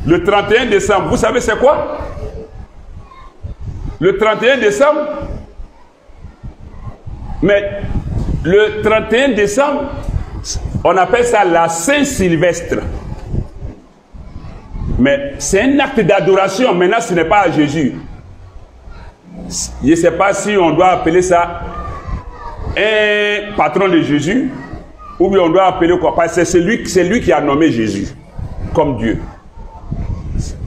Le 31 décembre, vous savez c'est quoi? Le 31 décembre, mais le 31 décembre, on appelle ça la Saint-Sylvestre. Mais c'est un acte d'adoration. Maintenant, ce n'est pas à Jésus. Je ne sais pas si on doit appeler ça un patron de Jésus, ou bien on doit appeler quoi? Parce que c'est lui qui a nommé Jésus comme Dieu.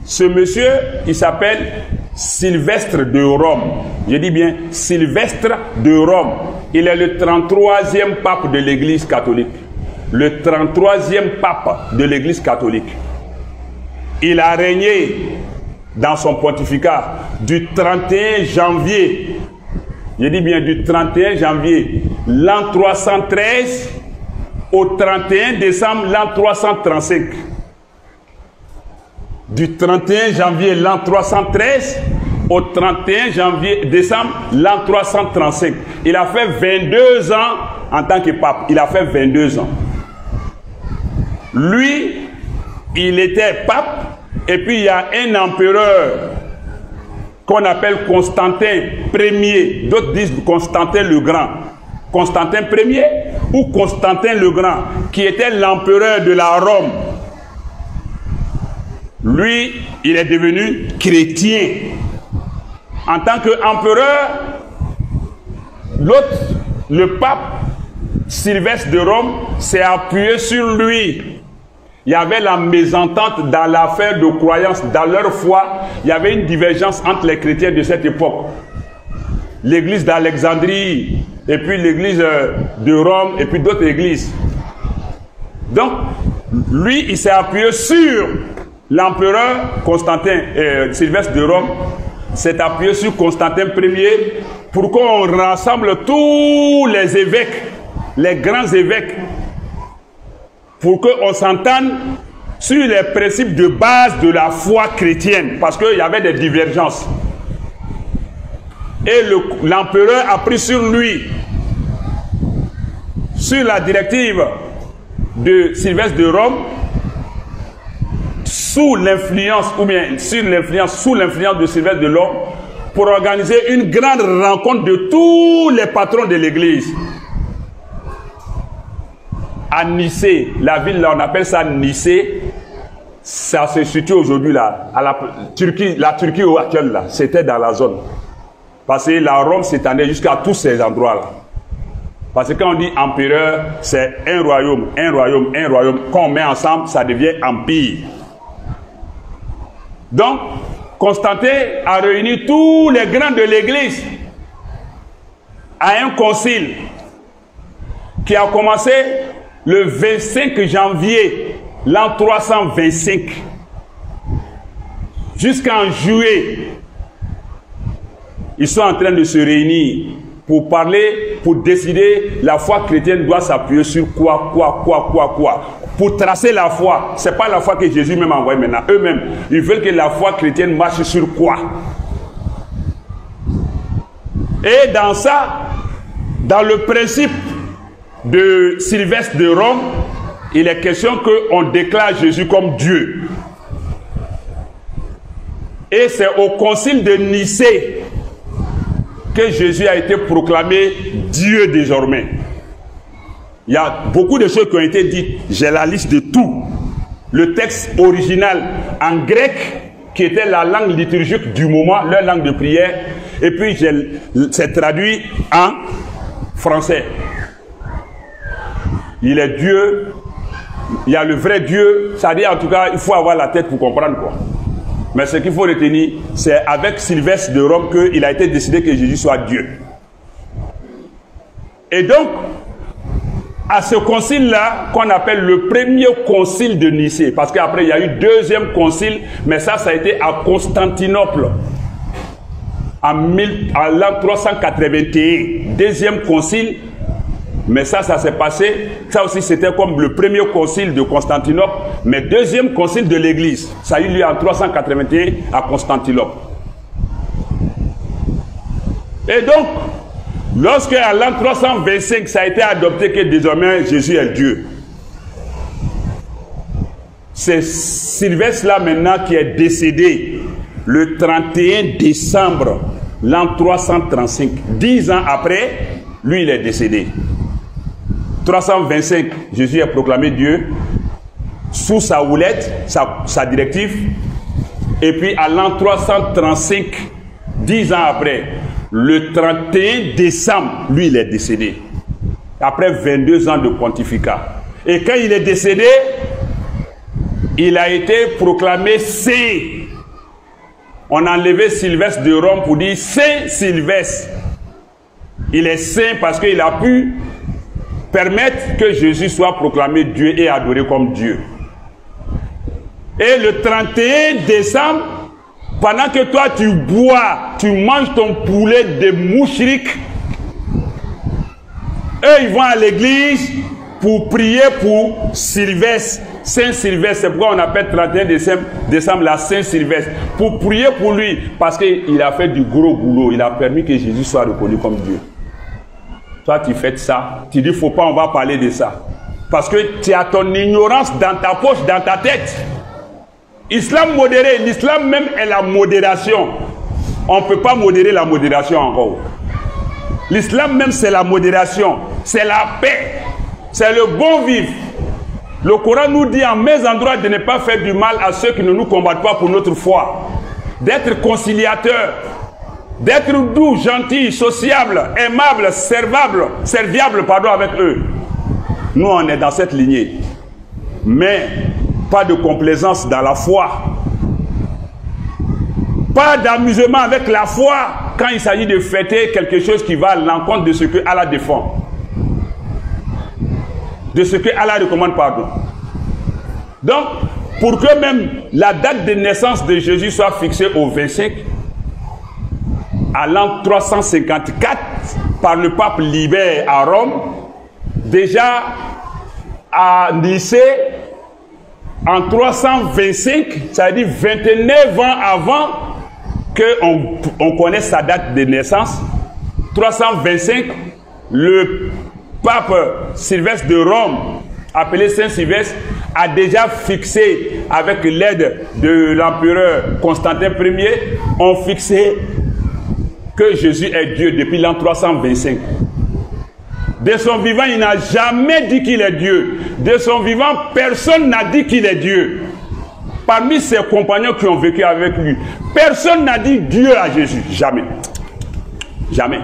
Ce monsieur, il s'appelle Sylvestre de Rome. Je dis bien Sylvestre de Rome. Il est le 33e pape de l'Église catholique. Le 33e pape de l'Église catholique. Il a régné dans son pontificat du 31 janvier, je dis bien du 31 janvier, l'an 313 au 31 décembre l'an 335. Du 31 janvier l'an 313 au 31 janvier, décembre l'an 335. Il a fait 22 ans en tant que pape. Il a fait 22 ans. Lui, il était pape, et puis il y a un empereur qu'on appelle Constantin Ier. D'autres disent Constantin le Grand. Constantin Ier ou Constantin le Grand, qui était l'empereur de la Rome. Lui, il est devenu chrétien. En tant qu'empereur, l'autre, le pape Sylvestre de Rome, s'est appuyé sur lui. Il y avait la mésentente dans l'affaire de croyance, dans leur foi. Il y avait une divergence entre les chrétiens de cette époque. L'église d'Alexandrie, et puis l'église de Rome, et puis d'autres églises. Donc, lui, il s'est appuyé sur l'empereur Constantin, Sylvestre de Rome, s'est appuyé sur Constantin Ier pour qu'on rassemble tous les évêques, les grands évêques, pour qu'on s'entende sur les principes de base de la foi chrétienne, parce qu'il y avait des divergences. Et l'empereur a pris sur lui, sur la directive de Sylvestre de Rome, sous l'influence, ou bien sous l'influence de Sylvestre de Rome, pour organiser une grande rencontre de tous les patrons de l'église. À Nicée, la ville là, on appelle ça Nicée, ça se situe aujourd'hui là, à la Turquie actuelle là, c'était dans la zone. Parce que la Rome s'étendait jusqu'à tous ces endroits là. Parce que quand on dit empereur, c'est un royaume, un royaume, un royaume. Quand on met ensemble, ça devient empire. Donc, Constantin a réuni tous les grands de l'église à un concile qui a commencé le 25 janvier l'an 325 jusqu'en juillet. Ils sont en train de se réunir pour parler, pour décider la foi chrétienne doit s'appuyer sur quoi. Pour tracer la foi. Ce n'est pas la foi que Jésus même a envoyée maintenant. Eux-mêmes, ils veulent que la foi chrétienne marche sur quoi. Et dans ça, dans le principe de Sylvestre de Rome, il est question qu'on déclare Jésus comme Dieu. Et c'est au concile de Nicée que Jésus a été proclamé Dieu désormais. Il y a beaucoup de choses qui ont été dites. J'ai la liste de tout. Le texte original en grec, qui était la langue liturgique du moment, leur langue de prière, et puis c'est traduit en français. Il est Dieu, il y a le vrai Dieu, ça dit en tout cas, il faut avoir la tête pour comprendre quoi. Mais ce qu'il faut retenir, c'est avec Sylvestre de Rome qu'il a été décidé que Jésus soit Dieu. Et donc, à ce concile-là, qu'on appelle le premier concile de Nicée, parce qu'après il y a eu deuxième concile, mais ça a été à Constantinople, en l'an 381, deuxième concile. Mais ça s'est passé, ça aussi c'était comme le premier concile de Constantinople, mais deuxième concile de l'église. Ça a eu lieu en 381 à Constantinople. Et donc, lorsque à l'an 325, ça a été adopté que désormais Jésus est Dieu. c'est Sylvestre là maintenant qui est décédé le 31 décembre l'an 335. 10 ans après, lui il est décédé. 325, Jésus est proclamé Dieu sous sa houlette, sa directive. Et puis à l'an 335, 10 ans après, le 31 décembre, lui il est décédé. Après 22 ans de pontificat. Et quand il est décédé, il a été proclamé saint. On a enlevé Sylvestre de Rome pour dire Saint Sylvestre. Il est saint parce qu'il a pu permettre que Jésus soit proclamé Dieu et adoré comme Dieu. Et le 31 décembre, pendant que toi tu bois, tu manges ton poulet de mouchrik, eux ils vont à l'église pour prier pour Sylvestre, Saint Sylvestre. C'est pourquoi on appelle 31 décembre la Saint Sylvestre. Pour prier pour lui, parce qu'il a fait du gros boulot. Il a permis que Jésus soit reconnu comme Dieu. Toi, tu fais ça. Tu dis, faut pas, on va parler de ça. Parce que tu as ton ignorance dans ta poche, dans ta tête. Islam modéré, l'islam même est la modération. On ne peut pas modérer la modération encore. L'islam même, c'est la modération. C'est la paix. C'est le bon vivre. Le Coran nous dit en mes endroits de ne pas faire du mal à ceux qui ne nous combattent pas pour notre foi. D'être conciliateur. D'être doux, gentil, sociable, aimable, serviable avec eux. Nous, on est dans cette lignée. Mais pas de complaisance dans la foi. Pas d'amusement avec la foi quand il s'agit de fêter quelque chose qui va à l'encontre de ce que Allah défend. De ce que Allah recommande, pardon. Donc, pour que même la date de naissance de Jésus soit fixée au 25, à l'an 354, par le pape Libère à Rome, déjà à Nicée, en 325, ça veut dire 29 ans avant qu'on connaisse sa date de naissance, 325, le pape Sylvestre de Rome, appelé Saint Sylvestre, a déjà fixé, avec l'aide de l'empereur Constantin Ier, ont fixé que Jésus est Dieu depuis l'an 325. De son vivant, il n'a jamais dit qu'il est Dieu. De son vivant, personne n'a dit qu'il est Dieu. Parmi ses compagnons qui ont vécu avec lui, personne n'a dit Dieu à Jésus. Jamais. Jamais.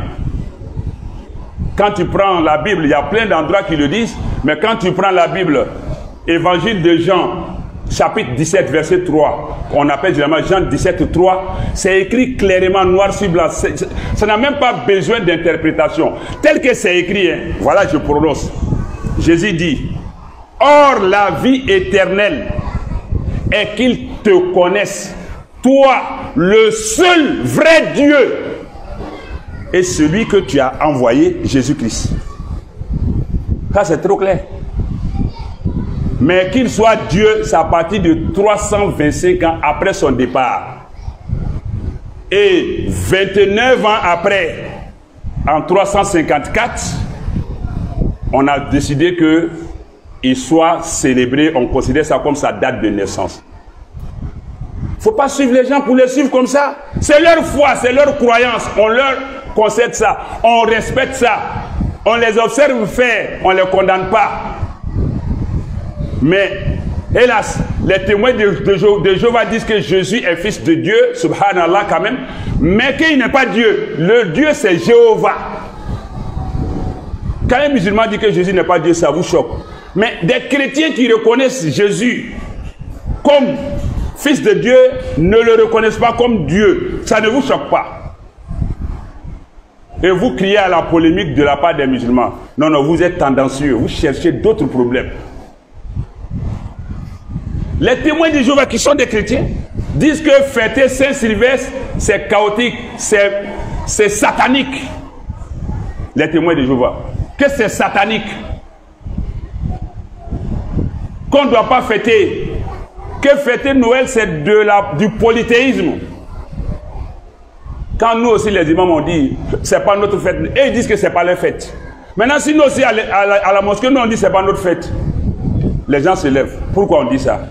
Quand tu prends la Bible, il y a plein d'endroits qui le disent, mais quand tu prends la Bible, Évangile de Jean, chapitre 17, verset 3, on appelle généralement Jean 17, 3, c'est écrit clairement, noir sur blanc. Ça n'a même pas besoin d'interprétation. Tel que c'est écrit, hein, voilà, je prononce. Jésus dit, « Or la vie éternelle est qu'ils te connaissent, toi, le seul vrai Dieu, et celui que tu as envoyé, Jésus-Christ. » Ça, c'est trop clair. Mais qu'il soit Dieu, c'est à partir de 325 ans après son départ. Et 29 ans après, en 354, on a décidé qu'il soit célébré, on considère ça comme sa date de naissance. Il ne faut pas suivre les gens pour les suivre comme ça. C'est leur foi, c'est leur croyance. On leur concède ça, on respecte ça. On les observe faire, on ne les condamne pas. Mais, hélas, les témoins de Jéhovah disent que Jésus est fils de Dieu, subhanallah quand même, mais qu'il n'est pas Dieu. Le Dieu, c'est Jéhovah. Quand un musulman dit que Jésus n'est pas Dieu, ça vous choque. Mais des chrétiens qui reconnaissent Jésus comme fils de Dieu ne le reconnaissent pas comme Dieu. Ça ne vous choque pas. Et vous criez à la polémique de la part des musulmans. Non, non, vous êtes tendancieux, vous cherchez d'autres problèmes. Les témoins de Jéhovah qui sont des chrétiens disent que fêter Saint-Sylvestre, c'est chaotique, c'est satanique. Les témoins de Jéhovah. Que c'est satanique. Qu'on ne doit pas fêter. Que fêter Noël, c'est du polythéisme. Quand nous aussi, les imams ont dit, c'est pas notre fête, et ils disent que c'est pas leur fête. Maintenant, si nous aussi, à la mosquée, nous on dit c'est pas notre fête. Les gens se lèvent. Pourquoi on dit ça?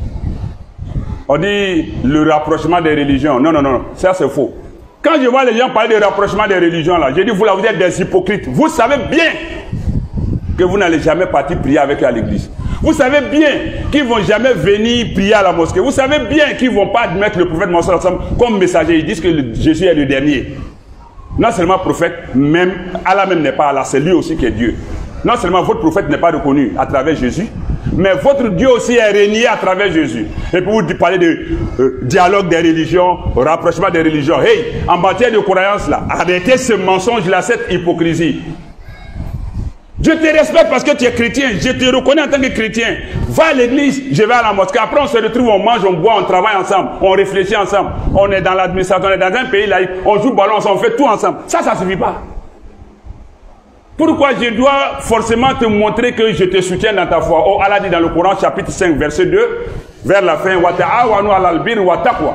On dit le rapprochement des religions. Non, non, non, ça c'est faux. Quand je vois les gens parler de rapprochement des religions, là, je dis, vous là, vous êtes des hypocrites. Vous savez bien que vous n'allez jamais partir prier avec eux à l'église. Vous savez bien qu'ils ne vont jamais venir prier à la mosquée. Vous savez bien qu'ils ne vont pas admettre le prophète Mohammed comme messager. Ils disent que Jésus est le dernier. Non seulement prophète, même Allah même n'est pas Allah, c'est lui aussi qui est Dieu. Non seulement votre prophète n'est pas reconnu à travers Jésus, mais votre Dieu aussi est régné à travers Jésus. Et puis vous parlez de dialogue des religions, rapprochement des religions. Hey, en matière de croyance là, arrêtez ce mensonge là, cette hypocrisie. Je te respecte parce que tu es chrétien, je te reconnais en tant que chrétien. Va à l'église, je vais à la mosquée. Après on se retrouve, on mange, on boit, on travaille ensemble, on réfléchit ensemble. On est dans l'administration, on est dans un pays laïque, on joue ballon ensemble, on fait tout ensemble. Ça ne suffit pas. Pourquoi je dois forcément te montrer que je te soutiens dans ta foi? Oh, Allah dit dans le Coran, chapitre 5, verset 2, vers la fin, wa ta'awanu alal birri wa taqwa.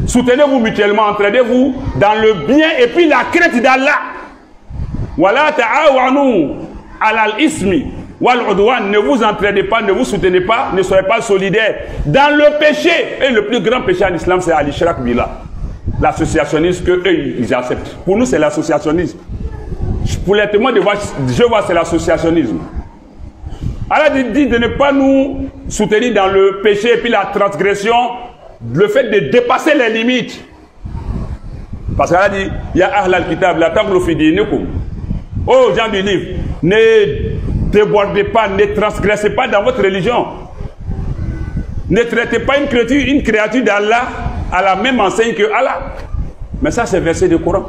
Soutenez-vous mutuellement, entraidez-vous dans le bien et puis la crainte d'Allah. Wala ta'awanu alal ismi wal udwan. Ne vous entraidez pas, ne vous soutenez pas, ne soyez pas solidaires dans le péché. Et le plus grand péché en islam, c'est al-ishrak billah, l'associationnisme que eux ils acceptent. Pour nous, c'est l'associationnisme. Pour les témoins de Jéhovah, c'est l'associationnisme. Allah dit de ne pas nous soutenir dans le péché et puis la transgression, le fait de dépasser les limites. Parce qu'Allah dit, ya ahlal kitab la taghlu fi dinikum. Oh gens du livre, ne débordez pas, ne transgressez pas dans votre religion. Ne traitez pas une créature d'Allah à la même enseigne que Allah. Mais ça, c'est verset du Coran.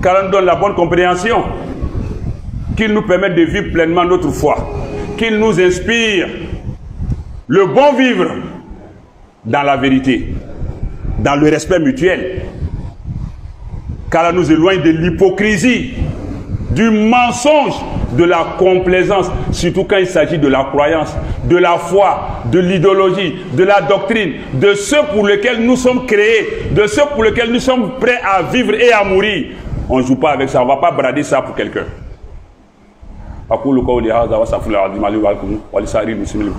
Car on donne la bonne compréhension, qu'il nous permette de vivre pleinement notre foi, qu'il nous inspire le bon vivre dans la vérité, dans le respect mutuel, car elle nous éloigne de l'hypocrisie, du mensonge, de la complaisance, surtout quand il s'agit de la croyance, de la foi, de l'idéologie, de la doctrine, de ceux pour lesquels nous sommes créés, de ceux pour lesquels nous sommes prêts à vivre et à mourir. On ne joue pas avec ça, on ne va pas brader ça pour quelqu'un. أقول قولي هذا وأستغفر الله العظيم لي ولكم ولسائر المسلمين.